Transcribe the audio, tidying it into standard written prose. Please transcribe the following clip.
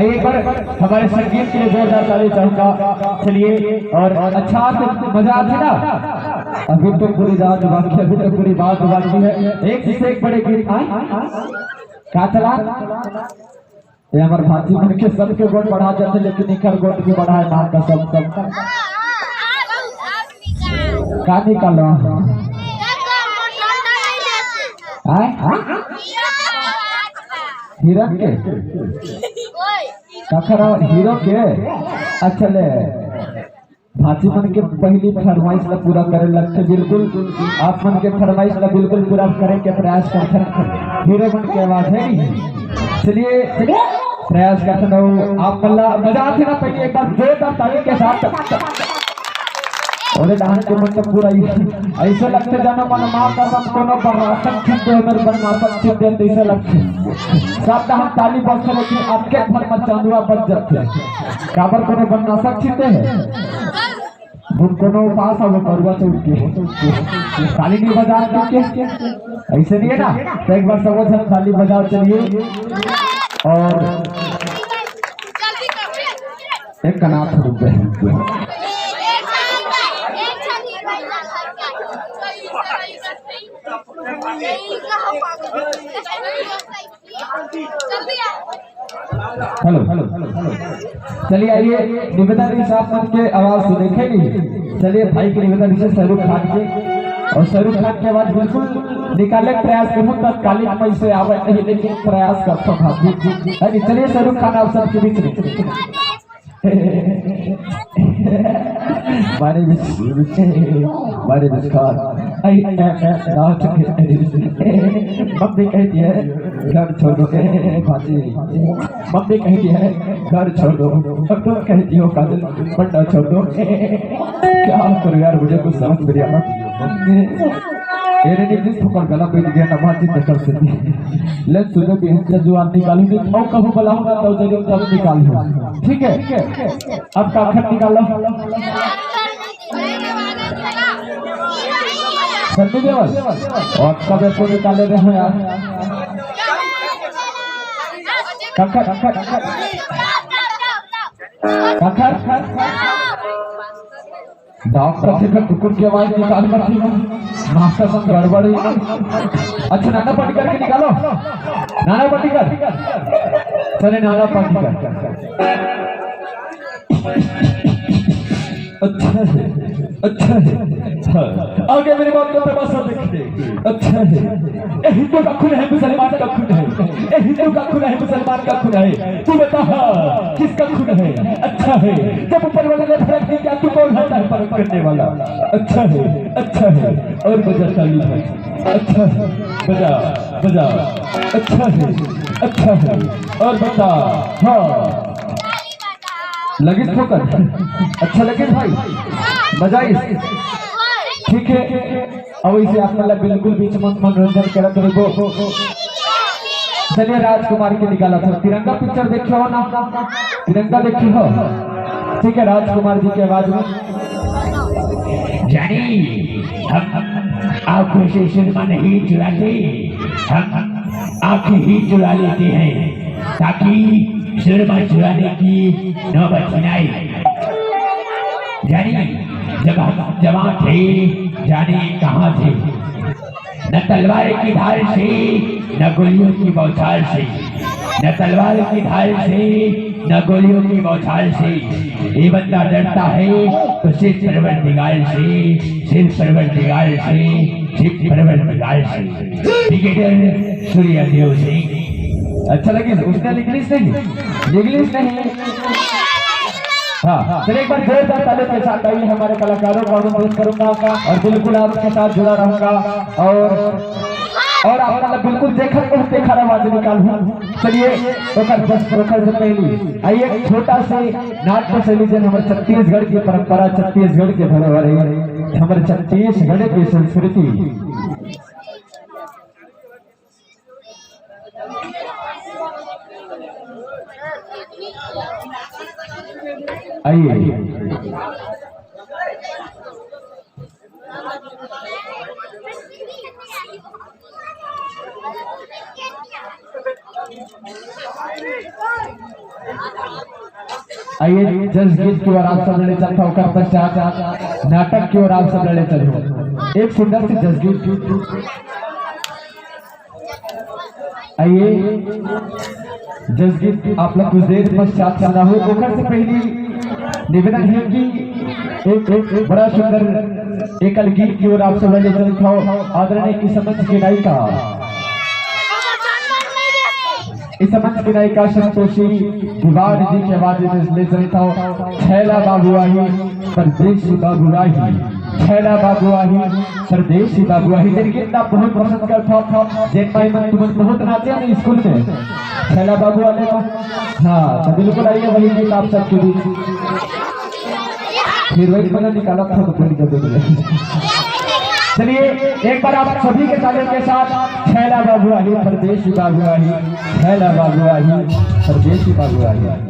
आइए एक बार हमारे संगीत के लिए जोरदार ताली चाहूंगा। चलिए और अच्छा मजा आती ना। अभी तो पूरी रात बाकी, अभी तो पूरी बात बाकी है। एक से एक बड़े गीत आए क्या चला। ये हमारे भाती मन के सबके गोट बढ़ा जाते, लेकिन इकर गोट भी बढ़ाए नाम का सब का निकालो हिरन के कखरा हीरो के। अच्छा ले भाती मन के पहली फरमाइश ला पूरा करे लगते, बिल्कुल आप मन के फरमाइश ला बिल्कुल पूरा करे के प्रयास करते। हीरो मन के आवाज है नहीं। चलिए प्रयास करते रहो आप। मजा आती ना। पहले एक बार जोरदार ताली के साथ और डांस के मन पूरा ऐसे लगते जाना मन मार का सब कोनो बरासन छिंदे मेरे बरनासन छिंदे ऐसे लगते सब हम ताली बजते, लेकिन आपके घर में चांदुआ बज जाते। काबर कोनो बरनासन छिंदे है हम कोनो पास अब करवा तो के ताली नहीं बजा के ऐसे नहीं है ना। तो एक बार सब जन ताली बजाओ। चलिए और एक कनाथ रुक गए। Hello hello hello. चलिए आइए निवेदन के साथ मन के आवाज सुनेंगे। चलिए भाई की निवेदन से शाहरुख खान के, और शाहरुख खान की आवाज बिल्कुल निकाले प्रयास करूँ तत्कालिक मैं से आवे नहीं, लेकिन प्रयास करता हूँ। चलिए शाहरुख खान आप सबके बीच में मारे मम्मी कहती है घर छोड़ो भाजी, मम्मी कहती है घर छोड़ो, अब तुम कहती हो काजल पढ़ना छोड़ो। क्या करो यार, मुझे कुछ समझ नहीं आ रहा। एरे ने ठोकर गला पे दिया ना बात नहीं कर सकती। ले सुनो भी जो आप निकालूंगी और कहो बुलाऊंगा तो जरूर सब निकालूंगा। ठीक है अब का खत निकालो। सन्नी देवल और कब को निकाले रहे हैं यार। कखर डॉक्टर से कुकुर की आवाज निकाल कर थी मास्टर संग गड़बड़। अच्छा नाना पाटेकर के निकालो। नाना पाटेकर चले नाना पाटेकर। अच्छा है अच्छा है आगे मेरी बात को तमाशा देखिए। अच्छा है हिंदू का खून है मुसलमान का खून है, हिंदू का खून है मुसलमान का खून है। तू बता किसका खून है। अच्छा है जब ऊपर वाले ने फर्क नहीं किया, तू कौन है फर्क करने वाला। अच्छा है और बजा ताली है। अच्छा है बजा बजा। अच्छा है और बता। हाँ लगे ठोकर। अच्छा लगे भाई बजाई। ठीक है अब इसे आप मतलब बिल्कुल बीच में मनोरंजन करत रहो। चलिए राजकुमार के निकाला था। तिरंगा पिक्चर देखियो हो ना, तिरंगा देखियो हो। ठीक है राजकुमार जी की आवाज में। जानी हम आंखों से सिनेमा नहीं चुराते, हम आंखें ही चुरा लेते हैं ताकि सिनेमा चुराने की नौबत न आए। जानी जब हम जवान थे जाने कहाँ थे, न तलवार की धार से न गोलियों की बौछार से, न तलवार की धार से न गोलियों की बौछार से। ये बंदा डरता है तो सिर्फ परवरदिगार से, सिर्फ परवरदिगार से, सिर्फ परवरदिगार से। ब्रिगेडियर सूर्यदेव सिंह। अच्छा लगे उसने इंग्लिश नहीं। हाँ चलिए एक बार जोरदार ताली के साथ आइए हमारे कलाकारों को अनुरोध करूंगा और बिल्कुल आपके साथ जुड़ा रहूंगा। और आप मतलब बिल्कुल देखा आवाज निकालूं। चलिए से पहली आइए एक छोटा सा नाट्य शैली जन हमारे छत्तीसगढ़ की परंपरा, छत्तीसगढ़ के धरोहर है, हमारे छत्तीसगढ़ की संस्कृति। आइए आइए जसगीत की ओर आप सब लड़े चलता होकर पश्चात नाटक की ओर आप सब लड़े चलो। एक सुंदर सी जसगीत। आइए जसगीत आप लोग कुछ देर पश्चात चला हो। ओकर से पहली निवेदन है कि एक बड़ा सुंदर एकल गीत की ओर आप सब लड़े चलता हो। आदरणीय इस मंच की नायिका संतोषी तिवारी जी के आवाज में ले चलता हो। छैला बाबू आही परदेसी बाबू आही, छैला बाबू आही परदेसी बाबू आही। जिन गीत आप बहुत पसंद करता था, जिन भाई मन तुम बहुत नाचे ना स्कूल में छैला बाबू वाले का। हाँ तो बिल्कुल आइए वही गीत आप सबके बीच। फिर वही बना निकाला था तो पूरी कर दो। चलिए एक बार आप सभी के तालियों के साथ छैला बाबू आही परदेसी बाबू आही, छैला बाबू आही परदेसी बाबू आही।